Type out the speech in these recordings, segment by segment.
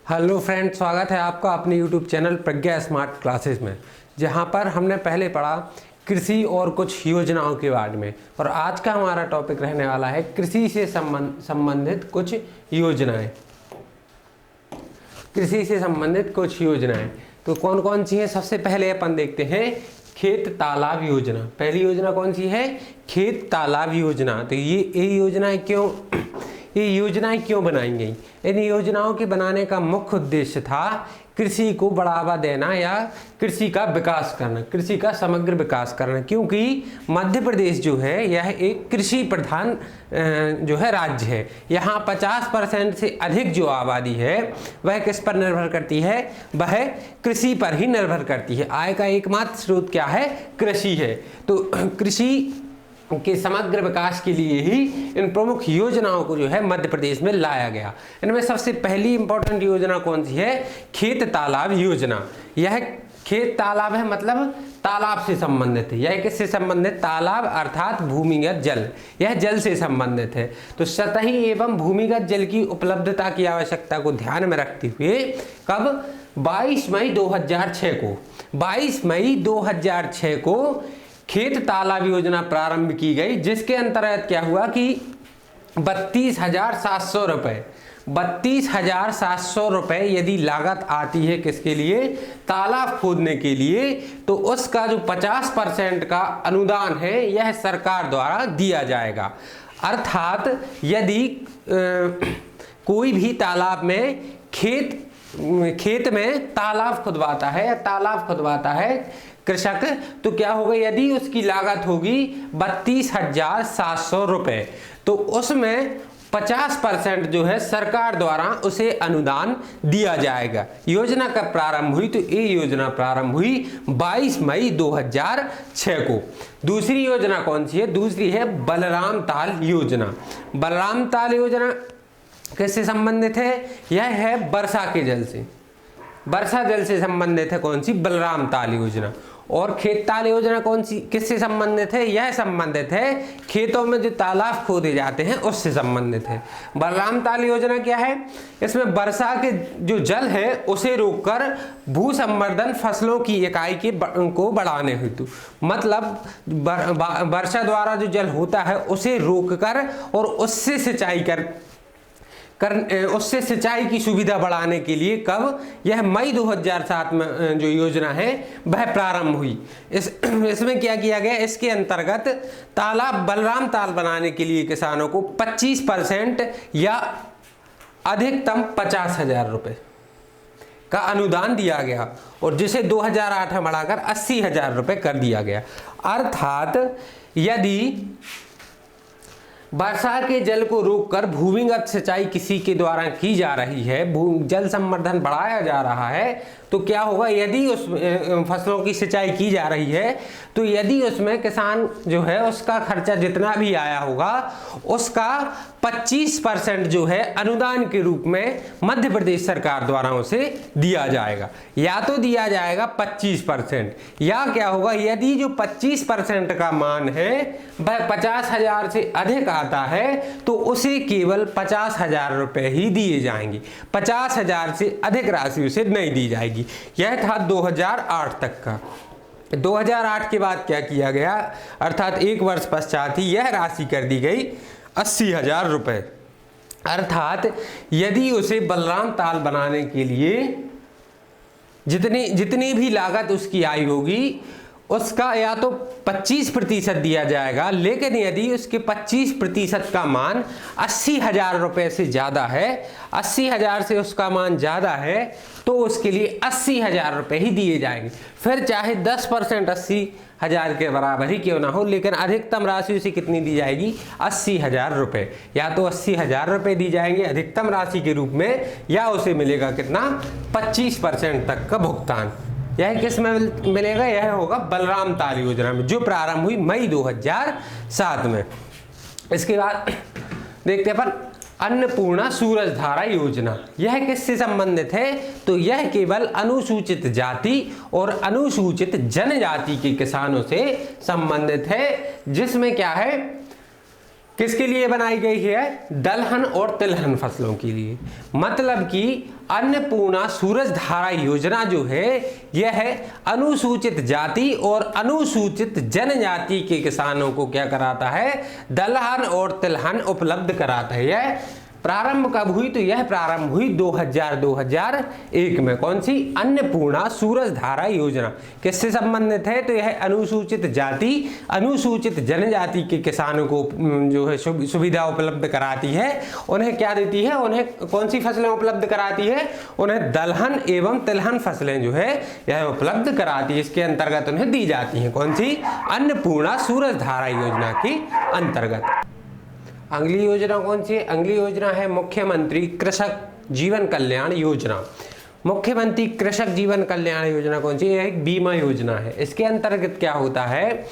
Hello friend, स्वागत है आपका अपने यूट्यूब चैनल प्रज्ञा स्मार्ट क्लासेस में, जहां पर हमने पहले पढ़ा कृषि और कुछ योजनाओं के बारे में। और आज का हमारा टॉपिक रहने वाला है कृषि से संबंधित कुछ योजनाएं। कृषि से संबंधित कुछ योजनाएं तो कौन कौन सी हैं? सबसे पहले अपन देखते हैं खेत तालाब योजना। पहली योजना कौन सी है? खेत तालाब योजना। तो ये योजनाएं क्यों बनाई गई? इन योजनाओं के बनाने का मुख्य उद्देश्य था कृषि को बढ़ावा देना या कृषि का विकास करना, कृषि का समग्र विकास करना। क्योंकि मध्य प्रदेश जो है यह एक कृषि प्रधान जो है राज्य है। यहाँ 50% से अधिक जो आबादी है वह किस पर निर्भर करती है? वह कृषि पर ही निर्भर करती है। आय का एकमात्र स्रोत क्या है? कृषि है। तो कृषि के समग्र विकास के लिए ही इन प्रमुख योजनाओं को जो है मध्य प्रदेश में लाया गया। इनमें सबसे पहली इंपॉर्टेंट योजना कौन सी है? खेत तालाब योजना। यह खेत तालाब है, मतलब तालाब से संबंधित है। यह किससे संबंधित? तालाब अर्थात भूमिगत जल। यह जल से संबंधित है। तो सतही एवं भूमिगत जल की उपलब्धता की आवश्यकता को ध्यान में रखते हुए कब? 22 मई 2006 को 22 मई 2006 को खेत तालाब योजना प्रारंभ की गई, जिसके अंतर्गत क्या हुआ कि 32,700 रुपये 32,700 रुपये यदि लागत आती है किसके लिए? तालाब खोदने के लिए, तो उसका जो 50% का अनुदान है यह सरकार द्वारा दिया जाएगा। अर्थात यदि कोई भी तालाब में खेत में तालाब खुदवाता है या तालाब खुदवाता है कृषक, तो क्या होगा? यदि उसकी लागत होगी 32,700 रुपये, तो उसमें 50% जो है सरकार द्वारा उसे अनुदान दिया जाएगा। योजना कब प्रारंभ हुई? तो ये योजना प्रारंभ हुई 22 मई 2006 को। दूसरी योजना कौन सी है? दूसरी है बलराम ताल योजना। बलराम ताल योजना किससे संबंधित है? यह है वर्षा के जल से, वर्षा जल से संबंधित है। कौन सी? बलराम ताल योजना। और खेत ताल योजना कौन सी, किससे संबंधित है? यह संबंधित है खेतों में जो तालाब खोदे जाते हैं उससे संबंधित है। बलराम ताल योजना क्या है? इसमें वर्षा के जो जल है उसे रोककर भू संवर्धन फसलों की इकाई को बढ़ाने हेतु, मतलब वर्षा द्वारा जो जल होता है उसे रोककर और उससे सिंचाई की सुविधा बढ़ाने के लिए कब? यह मई 2007 में जो योजना है वह प्रारंभ हुई। इसमें क्या किया गया? इसके अंतर्गत बलराम ताल बनाने के लिए किसानों को 25% या अधिकतम 50,000 रुपये का अनुदान दिया गया, और जिसे 2008 में बढ़ाकर 80,000 रुपये कर दिया गया। अर्थात यदि वर्षा के जल को रोककर भूमिगत सिंचाई किसी के द्वारा की जा रही है, जल संवर्धन बढ़ाया जा रहा है, तो क्या होगा? यदि उस फसलों की सिंचाई की जा रही है तो यदि उसमें किसान जो है उसका खर्चा जितना भी आया होगा उसका 25% जो है अनुदान के रूप में मध्य प्रदेश सरकार द्वारा उसे दिया जाएगा। या तो दिया जाएगा 25%, या क्या होगा? यदि जो 25% का मान है वह 50,000 से अधिक आता है तो उसे केवल 50,000 रुपये ही दिए जाएंगे। 50,000 से अधिक राशि उसे नहीं दी जाएगी। यह था 2008 तक का। 2008 के बाद क्या किया गया? अर्थात एक वर्ष पश्चात ही यह राशि कर दी गई 80,000 रुपये। अर्थात यदि उसे बलराम ताल बनाने के लिए जितनी भी लागत उसकी आई होगी उसका या तो 25% दिया जाएगा, लेकिन यदि उसके 25% का मान 80,000 रुपये से ज़्यादा है, 80,000 से उसका मान ज़्यादा है, तो उसके लिए 80,000 रुपये ही दिए जाएंगे। फिर चाहे 10% 80,000 के बराबर ही क्यों ना हो, लेकिन अधिकतम राशि उसे कितनी दी जाएगी? 80,000 रुपये। या तो 80,000 रुपये दी जाएंगे अधिकतम राशि के रूप में, या उसे मिलेगा कितना? 25% तक का भुगतान। यह किस में मिलेगा? यह होगा बलराम ताल योजना में, जो प्रारंभ हुई मई 2007 में। इसके बाद देखते हैं पर अन्नपूर्णा सूरजधारा योजना। यह किससे संबंधित है? तो यह केवल अनुसूचित जाति और अनुसूचित जनजाति के किसानों से संबंधित है, जिसमें क्या है? किसके लिए बनाई गई है? दलहन और तिलहन फसलों के लिए। मतलब कि अन्नपूर्णा सूरज धारा योजना जो है यह अनुसूचित जाति और अनुसूचित जनजाति के किसानों को क्या कराता है, दलहन और तिलहन उपलब्ध कराता है। यह प्रारंभ कब हुई, तो यह प्रारंभ हुई 2001 में। कौन सी, अन्नपूर्णा सूरज धारा योजना। किससे संबंधित है, तो यह अनुसूचित जाति अनुसूचित जनजाति के किसानों को जो है सुविधा उपलब्ध कराती है। उन्हें क्या देती है, उन्हें कौन सी फसलें उपलब्ध कराती है, उन्हें दलहन एवं तिलहन फसलें जो है यह उपलब्ध कराती है। इसके अंतर्गत उन्हें दी जाती है। कौन सी, अन्नपूर्णा सूरज धारा योजना के अंतर्गत। अगली योजना कौन सी है, अगली योजना है मुख्यमंत्री कृषक जीवन कल्याण योजना। मुख्यमंत्री कृषक जीवन कल्याण योजना कौन सी है, एक बीमा योजना है। इसके अंतर्गत क्या होता है,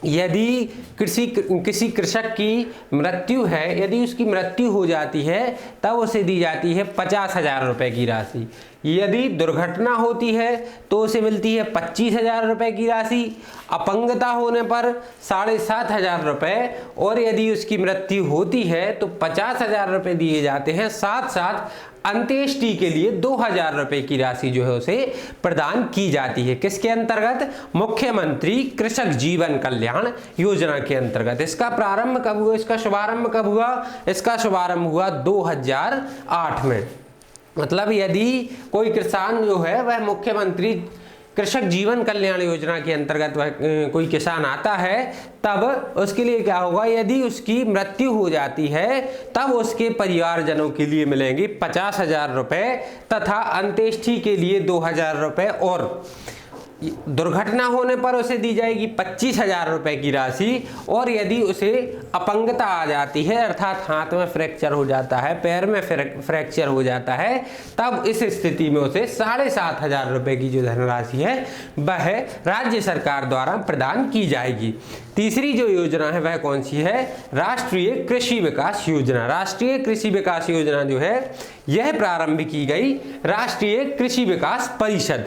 यदि किसी कृषक की मृत्यु है, यदि उसकी मृत्यु हो जाती है तब उसे दी जाती है 50,000 रुपये की राशि। यदि दुर्घटना होती है तो उसे मिलती है 25,000 रुपये की राशि। अपंगता होने पर 7,500 रुपये, और यदि उसकी मृत्यु होती है तो 50,000 रुपये दिए जाते हैं। साथ साथ अंत्येष्टि के लिए 2,000 रुपये की राशि जो है उसे प्रदान की जाती है। किसके अंतर्गत, मुख्यमंत्री कृषक जीवन कल्याण योजना के अंतर्गत। इसका प्रारंभ कब हुआ, इसका शुभारंभ कब हुआ, इसका शुभारंभ हुआ 2008 में। मतलब यदि कोई किसान जो है वह मुख्यमंत्री कृषक जीवन कल्याण योजना के अंतर्गत वह कोई किसान आता है, तब उसके लिए क्या होगा, यदि उसकी मृत्यु हो जाती है तब उसके परिवारजनों के लिए मिलेंगे 50,000 रुपये तथा अंत्येष्टि के लिए 2,000 रुपये, और दुर्घटना होने पर उसे दी जाएगी 25,000 रुपये की राशि। और यदि उसे अपंगता आ जाती है, अर्थात हाथ में फ्रैक्चर हो जाता है, पैर में फ्रैक्चर हो जाता है, तब इस स्थिति में उसे 7,500 रुपये की जो धनराशि है वह राज्य सरकार द्वारा प्रदान की जाएगी। तीसरी जो योजना है वह कौन सी है, राष्ट्रीय कृषि विकास योजना। राष्ट्रीय कृषि विकास योजना जो है यह प्रारंभ की गई राष्ट्रीय कृषि विकास परिषद,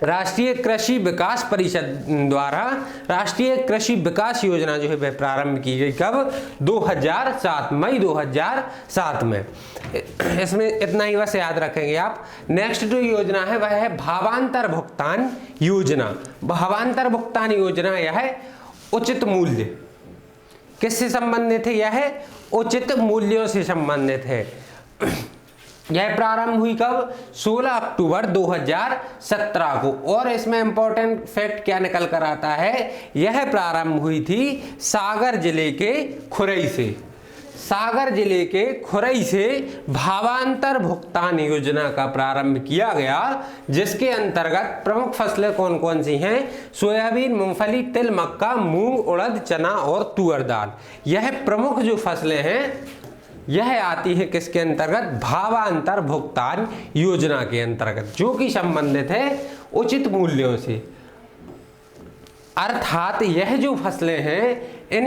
राष्ट्रीय कृषि विकास परिषद द्वारा राष्ट्रीय कृषि विकास योजना जो है वह प्रारंभ की गई। कब, 2007, मई 2007 में। इसमें इतना ही बस याद रखेंगे आप। नेक्स्ट जो योजना है वह है भावांतर भुगतान योजना। भावांतर भुगतान योजना यह है उचित मूल्य, किससे संबंधित है, यह उचित मूल्यों से संबंधित है। यह प्रारंभ हुई कब, 16 अक्टूबर 2017 को। और इसमें इंपॉर्टेंट फैक्ट क्या निकल कर आता है, यह प्रारंभ हुई थी सागर जिले के खुरई से। सागर जिले के खुरई से भावांतर भुगतान योजना का प्रारंभ किया गया, जिसके अंतर्गत प्रमुख फसलें कौन कौन सी हैं, सोयाबीन, मूंगफली, तिल, मक्का, मूंग, उड़द, चना और तुअर दाल। यह प्रमुख जो फसलें हैं यह आती है किसके अंतर्गत, भावांतर भुगतान योजना के अंतर्गत, जो कि संबंधित है उचित मूल्यों से। अर्थात यह जो फसलें हैं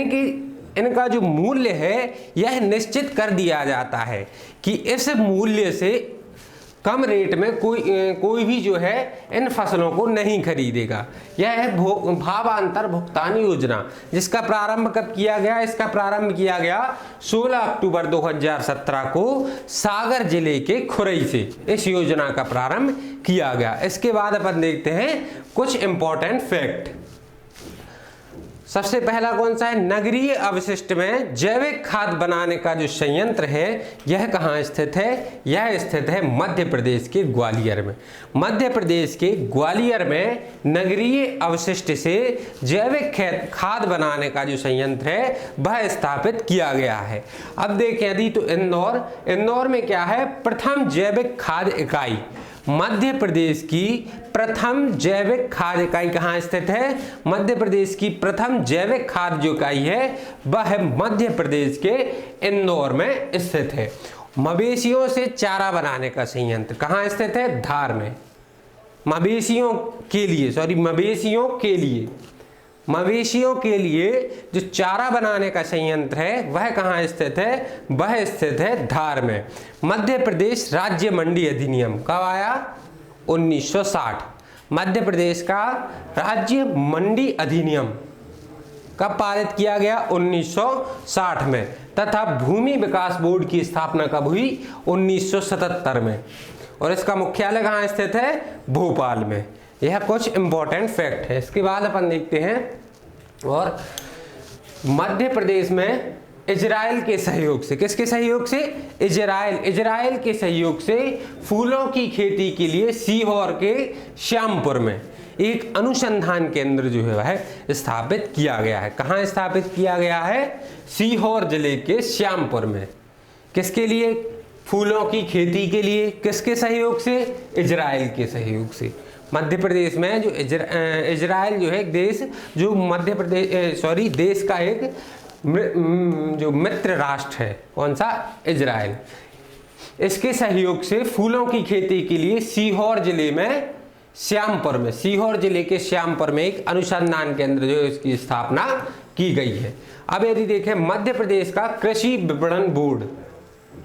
इनका जो मूल्य है यह निश्चित कर दिया जाता है कि इस मूल्य से कम रेट में कोई भी जो है इन फसलों को नहीं खरीदेगा। यह है भावांतर भुगतान योजना, जिसका प्रारंभ कब किया गया, इसका प्रारंभ किया गया 16 अक्टूबर 2017 को सागर जिले के खुरई से इस योजना का प्रारंभ किया गया। इसके बाद अपन देखते हैं कुछ इंपॉर्टेंट फैक्ट। सबसे पहला कौन सा है, नगरीय अवशिष्ट में जैविक खाद बनाने का जो संयंत्र है यह कहाँ स्थित है, यह स्थित है मध्य प्रदेश के ग्वालियर में। मध्य प्रदेश के ग्वालियर में नगरीय अवशिष्ट से जैविक खाद बनाने का जो संयंत्र है वह स्थापित किया गया है। अब देखें यदि तो इंदौर में क्या है, प्रथम जैविक खाद इकाई, मध्य प्रदेश की प्रथम जैविक खाद इकाई कहाँ स्थित है, मध्य प्रदेश की प्रथम जैविक खाद जो इकाई है वह मध्य प्रदेश के इंदौर में स्थित है। मवेशियों से चारा बनाने का संयंत्र कहाँ स्थित है, धार में। मवेशियों के लिए जो चारा बनाने का संयंत्र है वह कहाँ स्थित है, वह स्थित है धार में। मध्य प्रदेश राज्य मंडी अधिनियम कब आया, 1960। मध्य प्रदेश का राज्य मंडी अधिनियम कब पारित किया गया, 1960 में। तथा भूमि विकास बोर्ड की स्थापना कब हुई? 1977 में। और इसका मुख्यालय कहाँ स्थित है? भोपाल में। यह कुछ इंपॉर्टेंट फैक्ट है। इसके बाद अपन देखते हैं और मध्य प्रदेश में इजराइल के सहयोग से, किसके सहयोग से? इजराइल के सहयोग से फूलों की खेती के लिए सीहोर के श्यामपुर में एक अनुसंधान केंद्र जो है वह स्थापित किया गया है। कहाँ स्थापित किया गया है? सीहोर जिले के श्यामपुर में। किसके लिए? फूलों की खेती के लिए। किसके सहयोग से? इजराइल के सहयोग से। मध्य प्रदेश में जो इजराइल जो है एक देश, जो मध्य प्रदेश देश का एक जो मित्र राष्ट्र है। कौन सा? इजराइल। इसके सहयोग से फूलों की खेती के लिए सीहोर जिले में श्यामपुर में, सीहोर जिले के श्यामपुर में एक अनुसंधान केंद्र जो है इसकी स्थापना की गई है। अब यदि देखें मध्य प्रदेश का कृषि विपणन बोर्ड,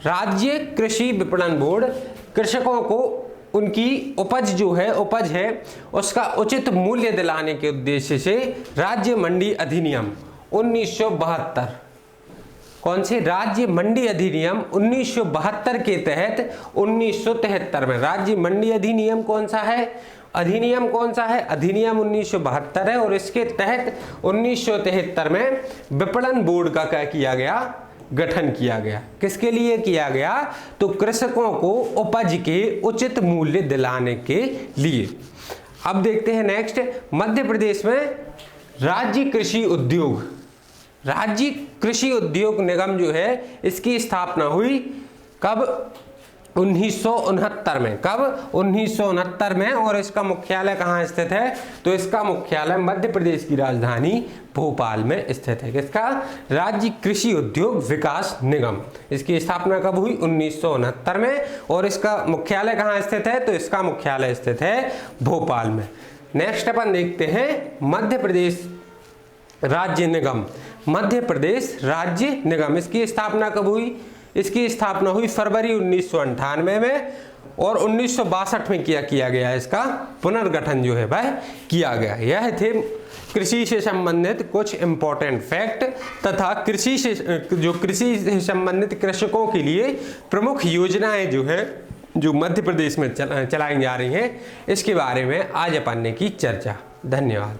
राज्य कृषि विपणन बोर्ड कृषकों को उनकी उपज है उसका उचित मूल्य दिलाने के उद्देश्य से राज्य मंडी अधिनियम 1972, कौन से? राज्य मंडी अधिनियम 1972 के तहत 1973 में राज्य मंडी अधिनियम कौन सा है? अधिनियम कौन सा है? अधिनियम 1972 है। और इसके तहत 1973 में विपणन बोर्ड का क्या किया गया? गठन किया गया। किसके लिए किया गया? तो कृषकों को उपज के उचित मूल्य दिलाने के लिए। अब देखते हैं नेक्स्ट, मध्य प्रदेश में राज्य कृषि उद्योग निगम जो है इसकी स्थापना हुई कब? 1969 में। कब? 1969 में। और इसका मुख्यालय कहाँ स्थित है? तो इसका मुख्यालय मध्य प्रदेश की राजधानी भोपाल में स्थित है। किसका? राज्य कृषि उद्योग विकास निगम। इसकी स्थापना कब हुई? 1969 में। और इसका मुख्यालय कहाँ स्थित है? तो इसका मुख्यालय स्थित है भोपाल में। नेक्स्ट अपन देखते हैं मध्य प्रदेश राज्य निगम। मध्य प्रदेश राज्य निगम, इसकी स्थापना कब हुई? इसकी स्थापना हुई फरवरी 1998 में। और 1962 में किया गया इसका पुनर्गठन जो है वह किया गया। यह थे कृषि से संबंधित कुछ इंपॉर्टेंट फैक्ट तथा कृषि से संबंधित कृषकों के लिए प्रमुख योजनाएं जो है जो मध्य प्रदेश में चलाई जा रही हैं, इसके बारे में आज अपन ने की चर्चा। धन्यवाद।